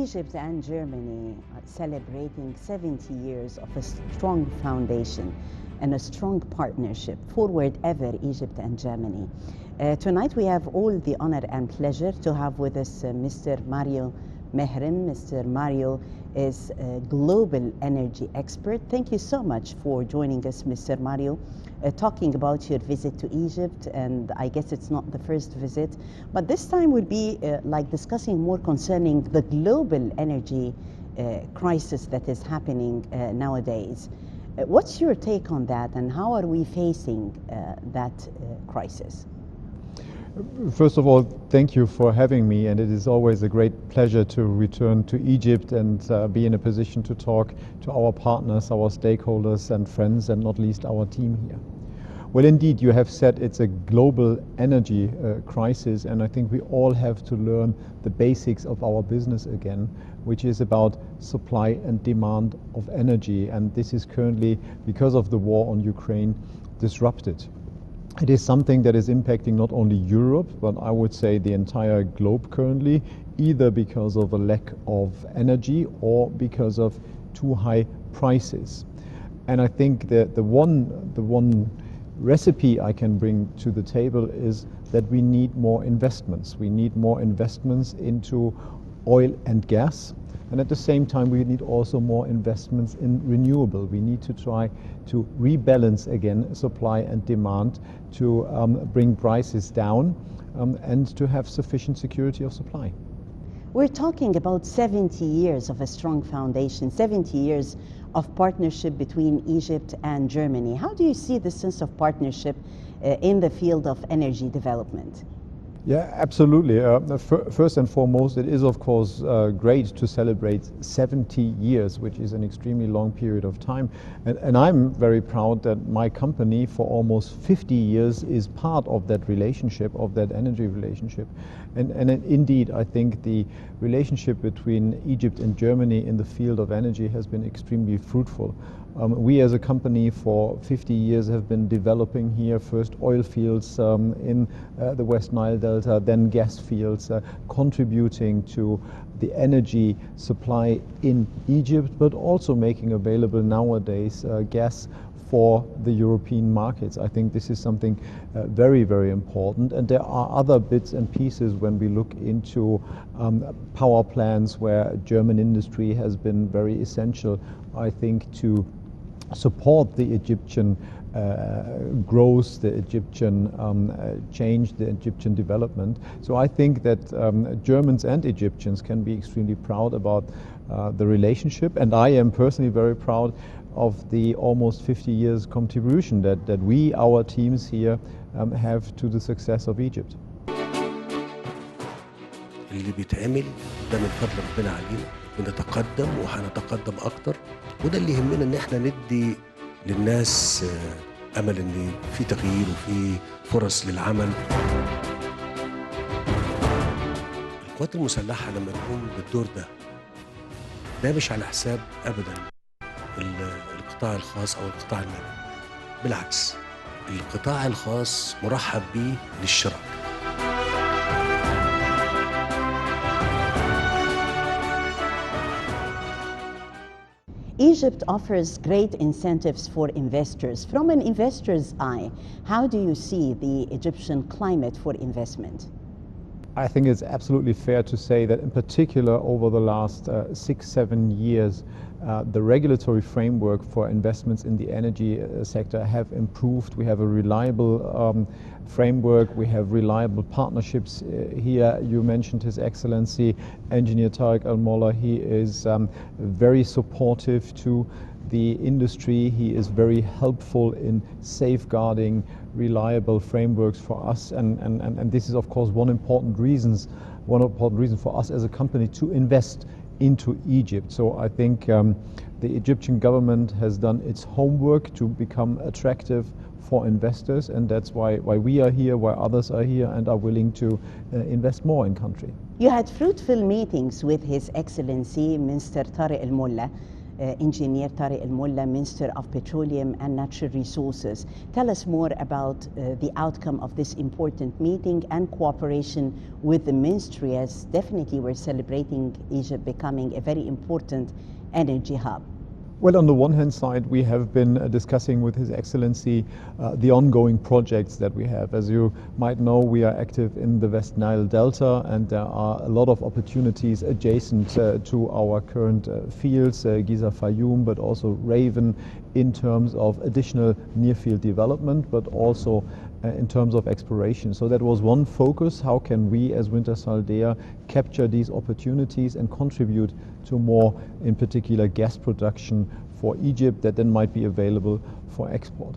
Egypt and Germany are celebrating 70 years of a strong foundation and a strong partnership. Forward ever, Egypt and Germany. Tonight we have all the honor and pleasure to have with us Mr. Mario Mehren. Mr. Mario is a global energy expert. Thank you so much for joining us, Mr. Mario. Talking about your visit to Egypt, and I guess it's not the first visit, but this time we'll be like discussing more concerning the global energy crisis that is happening nowadays. What's your take on that, and how are we facing that crisis? First of all, thank you for having me, and it is always a great pleasure to return to Egypt and be in a position to talk to our partners, our stakeholders and friends, and not least our team here. Well, indeed, you have said it's a global energy crisis, and I think we all have to learn the basics of our business again, which is about supply and demand of energy, and this is currently, because of the war on Ukraine, disrupted. It is something that is impacting not only Europe, but I would say the entire globe currently, either because of a lack of energy or because of too high prices. And I think that the one recipe I can bring to the table is that we need more investments. We need more investments into oil and gas. And at the same time, we need also more investments in renewable. We need to try to rebalance again supply and demand to bring prices down and to have sufficient security of supply. We're talking about 70 years of a strong foundation, 70 years of partnership between Egypt and Germany. How do you see the sense of partnership in the field of energy development? Yeah, absolutely. First and foremost, it is of course great to celebrate 70 years, which is an extremely long period of time. And I'm very proud that my company for almost 50 years is part of that relationship, of that energy relationship. And indeed, I think the relationship between Egypt and Germany in the field of energy has been extremely fruitful. We as a company for 50 years have been developing here first oil fields in the West Nile Delta, then gas fields, contributing to the energy supply in Egypt, but also making available nowadays gas for the European markets. I think this is something very, very important. And there are other bits and pieces when we look into power plants where German industry has been very essential, I think, to support the Egyptian growth, the Egyptian change, the Egyptian development. So I think that Germans and Egyptians can be extremely proud about the relationship, and I am personally very proud of the almost 50 years contribution that we, our teams here, have to the success of Egypt. اللي بيتعمل ده من فضل ربنا علينا، بنتقدم وهنتقدم اكتر، وده اللي يهمنا ان احنا ندي للناس امل ان في تغيير وفي فرص للعمل. القوات المسلحه لما تقوم بالدور ده مش على حساب ابدا القطاع الخاص او القطاع المدني، بالعكس القطاع الخاص مرحب بيه للشراكه. Egypt offers great incentives for investors. From an investor's eye, how do you see the Egyptian climate for investment? I think it's absolutely fair to say that in particular over the last 6-7 years, the regulatory framework for investments in the energy sector have improved. We have a reliable framework, we have reliable partnerships here. You mentioned His Excellency Engineer Taghreed Al-Molla. He is very supportive to the industry. He is very helpful in safeguarding reliable frameworks for us, and this is of course one important reason for us as a company to invest into Egypt. So I think the Egyptian government has done its homework to become attractive for investors, and that's why we are here, why others are here and are willing to invest more in country. You had fruitful meetings with His Excellency Mr. Taghreed Al-Molla Engineer Tariq Al-Mulla, Minister of Petroleum and Natural Resources. Tell us more about the outcome of this important meeting and cooperation with the ministry, as definitely we're celebrating Egypt becoming a very important energy hub. Well, on the one hand side, we have been discussing with His Excellency the ongoing projects that we have. As you might know, we are active in the West Nile Delta, and there are a lot of opportunities adjacent to our current fields, Giza Fayoum, but also Raven, in terms of additional near-field development, but also in terms of exploration. So that was one focus. How can we as Wintershall Dea capture these opportunities and contribute to more, in particular, gas production for Egypt that then might be available for export.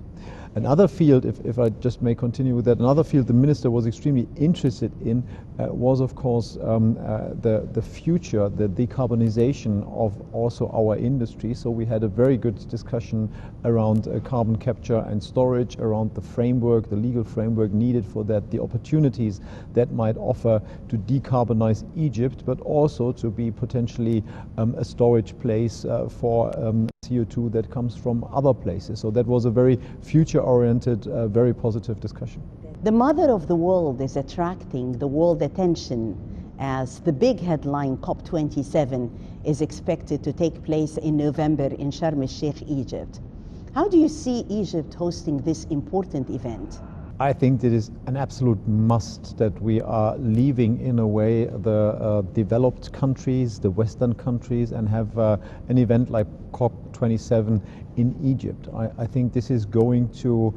Another field, if I just may continue with that, another field the minister was extremely interested in was, of course, the future, the decarbonization of also our industry. So we had a very good discussion around carbon capture and storage, around the framework, the legal framework needed for that, the opportunities that might offer to decarbonize Egypt, but also to be potentially a storage place for CO2 that comes from other places. So that was a very future-oriented, very positive discussion. The mother of the world is attracting the world attention as the big headline COP27 is expected to take place in November in Sharm el-Sheikh, Egypt. How do you see Egypt hosting this important event? I think it is an absolute must that we are leaving, in a way, the developed countries, the Western countries, and have an event like COP27 in Egypt. I think this is going to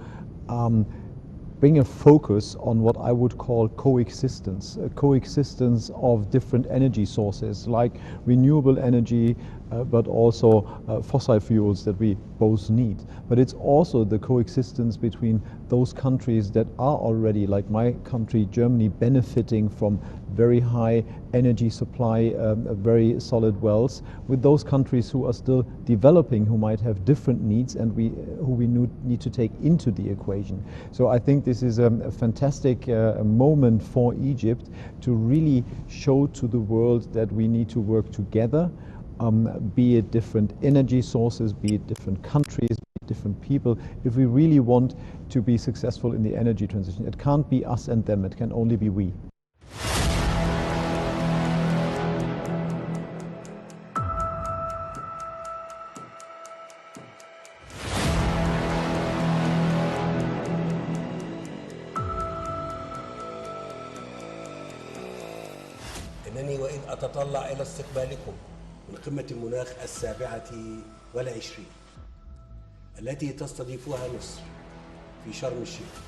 bring a focus on what I would call coexistence, a coexistence of different energy sources like renewable energy, but also fossil fuels that we both need. But it's also the coexistence between those countries that are already, like my country, Germany, benefiting from very high energy supply, very solid wells, with those countries who are still developing, who might have different needs, and who we need to take into the equation. So I think this is a fantastic moment for Egypt to really show to the world that we need to work together, be it different energy sources, be it different countries, be it different people. If we really want to be successful in the energy transition, it can't be us and them, it can only be we. إنني وإذ أتطلع إلى استقبالكم من قمة المناخ 27 التي تستضيفها مصر في شرم الشيخ.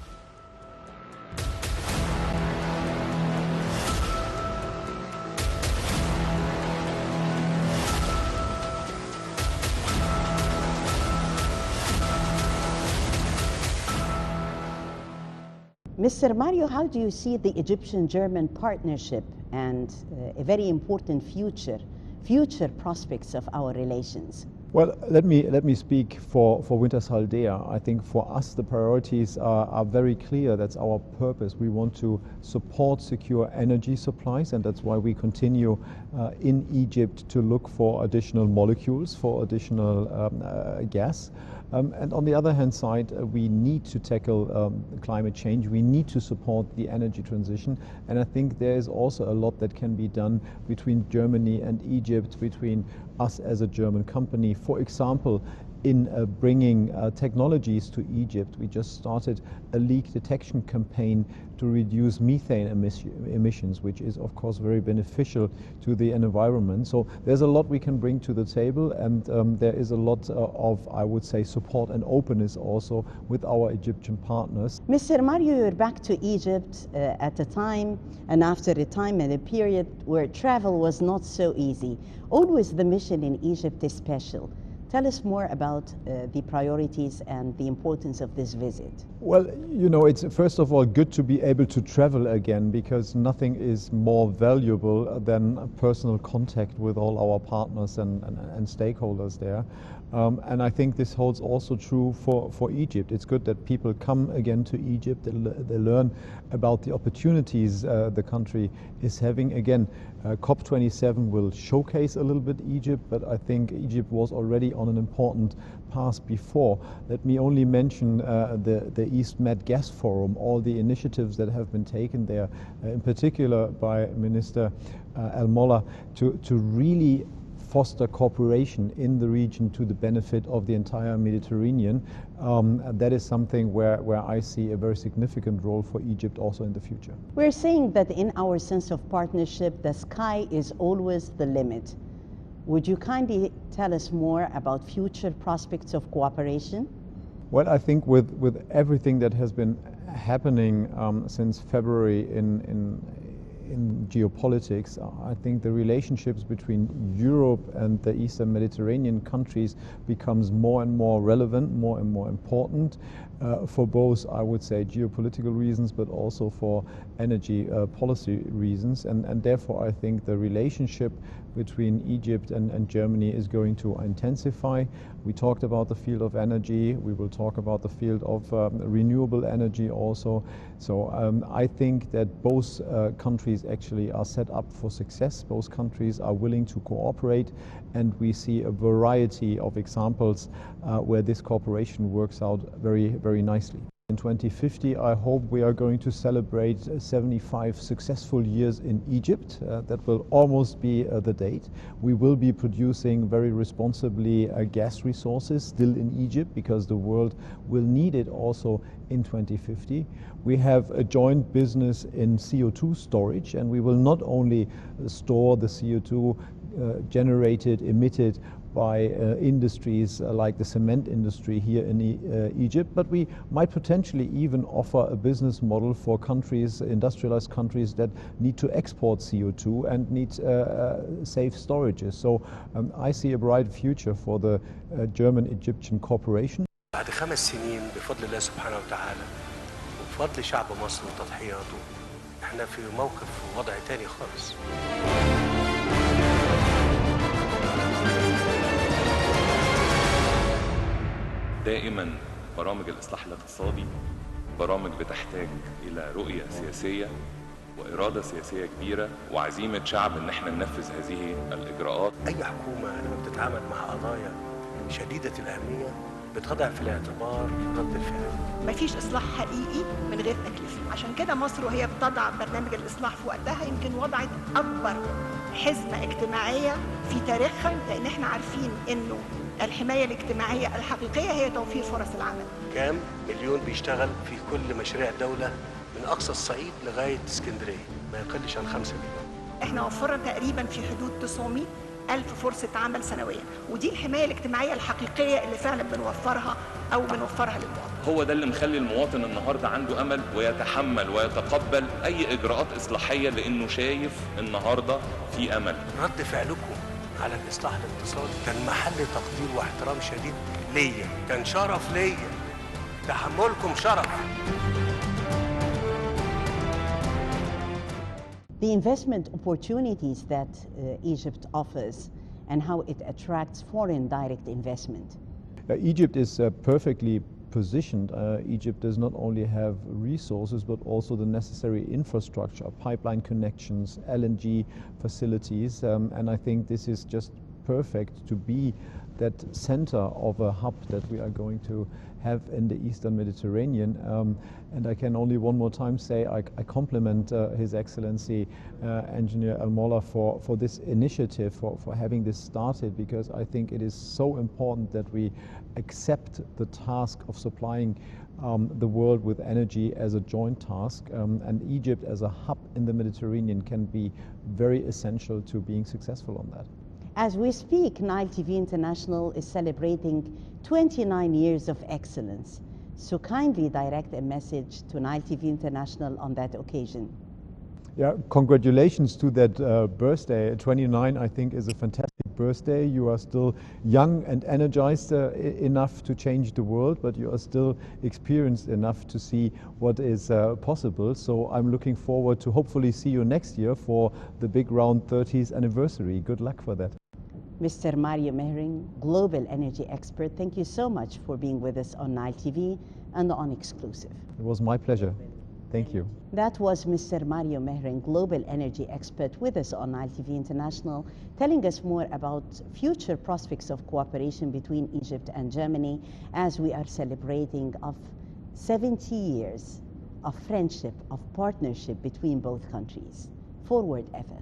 Mr. Mario, how do you see the Egyptian-German partnership and a very important future prospects of our relations? Well, let me speak for Wintershall Dea. I think for us the priorities are very clear. That's our purpose. We want to support secure energy supplies, and that's why we continue in Egypt to look for additional molecules, for additional gas. And on the other hand side, we need to tackle climate change. We need to support the energy transition. And I think there is also a lot that can be done between Germany and Egypt, between us as a German company. For example, in bringing technologies to Egypt, we just started a leak detection campaign to reduce methane emissions, which is of course very beneficial to the environment. So there's a lot we can bring to the table, and there is a lot of, I would say, support and openness also with our Egyptian partners. Mr. Mario, you're back to Egypt at a time and after a time and a period where travel was not so easy. Always the mission in Egypt is special. Tell us more about the priorities and the importance of this visit. Well, you know, it's first of all good to be able to travel again, because nothing is more valuable than personal contact with all our partners and stakeholders there. And I think this holds also true for Egypt. It's good that people come again to Egypt, they learn about the opportunities the country is having. Again, COP27 will showcase a little bit Egypt, but I think Egypt was already on an important path before. Let me only mention the East Med Gas Forum, all the initiatives that have been taken there, in particular by Minister Al-Molla, to really foster cooperation in the region to the benefit of the entire Mediterranean. That is something where I see a very significant role for Egypt also in the future. We're saying that in our sense of partnership, the sky is always the limit. Would you kindly tell us more about future prospects of cooperation? Well, I think with everything that has been happening since February in geopolitics, I think the relationships between Europe and the Eastern Mediterranean countries becomes more and more relevant, more and more important for both, I would say, geopolitical reasons, but also for energy policy reasons. And therefore, I think the relationship between Egypt and Germany is going to intensify. We talked about the field of energy. We will talk about the field of renewable energy also. So I think that both countries actually are set up for success. Both countries are willing to cooperate, and we see a variety of examples where this cooperation works out very, very nicely. In 2050, I hope we are going to celebrate 75 successful years in Egypt. That will almost be the date. We will be producing very responsibly gas resources still in Egypt, because the world will need it also in 2050. We have a joint business in CO2 storage, and we will not only store the CO2 generated, emitted by industries like the cement industry here in Egypt, but we might potentially even offer a business model for countries, industrialized countries, that need to export CO2 and need safe storages. So I see a bright future for the German-Egyptian cooperation. بعد 5 سنين بفضل الله سبحانه وتعالى وبفضل شعب مصر وتضحياته، احنا في موقف ووضع تاني خالص. دائما برامج الإصلاح الاقتصادي برامج بتحتاج إلى رؤية سياسية وإرادة سياسية كبيرة وعزيمة شعب إن احنا ننفذ هذه الإجراءات. أي حكومة لما بتتعامل مع قضايا شديدة الأهمية بتخضع في الاعتبار رد الفعل. مفيش إصلاح حقيقي من غير تكلفة، عشان كده مصر وهي بتضع برنامج الإصلاح في وقتها يمكن وضعت أكبر حزمة اجتماعية في تاريخها، لأن احنا عارفين إنه الحماية الاجتماعية الحقيقية هي توفير فرص العمل. كام مليون بيشتغل في كل مشاريع الدولة من أقصى الصعيد لغاية اسكندرية، ما يقلش عن 5 مليون. احنا وفرنا تقريبا في حدود 900 ألف فرصة عمل سنويا، ودي الحماية الاجتماعية الحقيقية اللي فعلا بنوفرها للمواطن. هو ده اللي مخلي المواطن النهارده عنده أمل ويتحمل ويتقبل أي إجراءات إصلاحية، لأنه شايف النهارده في أمل. رد فعلكم على الإصلاح الاقتصادي كان محل تقدير واحترام شديد ليا، كان شرف ليا، تحملكم شرف. The investment opportunities that Egypt offers and how it attracts foreign direct investment. Egypt is perfectly positioned. Egypt does not only have resources but also the necessary infrastructure, pipeline connections, LNG facilities, and I think this is just perfect to be that center of a hub that we are going to have in the Eastern Mediterranean. And I can only one more time say I compliment His Excellency Engineer Al-Molla for this initiative, for having this started, because I think it is so important that we accept the task of supplying the world with energy as a joint task, and Egypt as a hub in the Mediterranean can be very essential to being successful on that. As we speak, Nile TV International is celebrating 29 years of excellence. So kindly direct a message to Nile TV International on that occasion. Yeah, congratulations to that birthday. 29, I think, is a fantastic birthday. You are still young and energized enough to change the world, but you are still experienced enough to see what is possible. So I'm looking forward to hopefully see you next year for the big round 30th anniversary. Good luck for that. Mr. Mario Mehren, global energy expert, thank you so much for being with us on Nile TV and on Exclusive. It was my pleasure. Thank you. That was Mr. Mario Mehren, global energy expert, with us on Nile TV International, telling us more about future prospects of cooperation between Egypt and Germany as we are celebrating of 70 years of friendship, of partnership between both countries. Forward ever.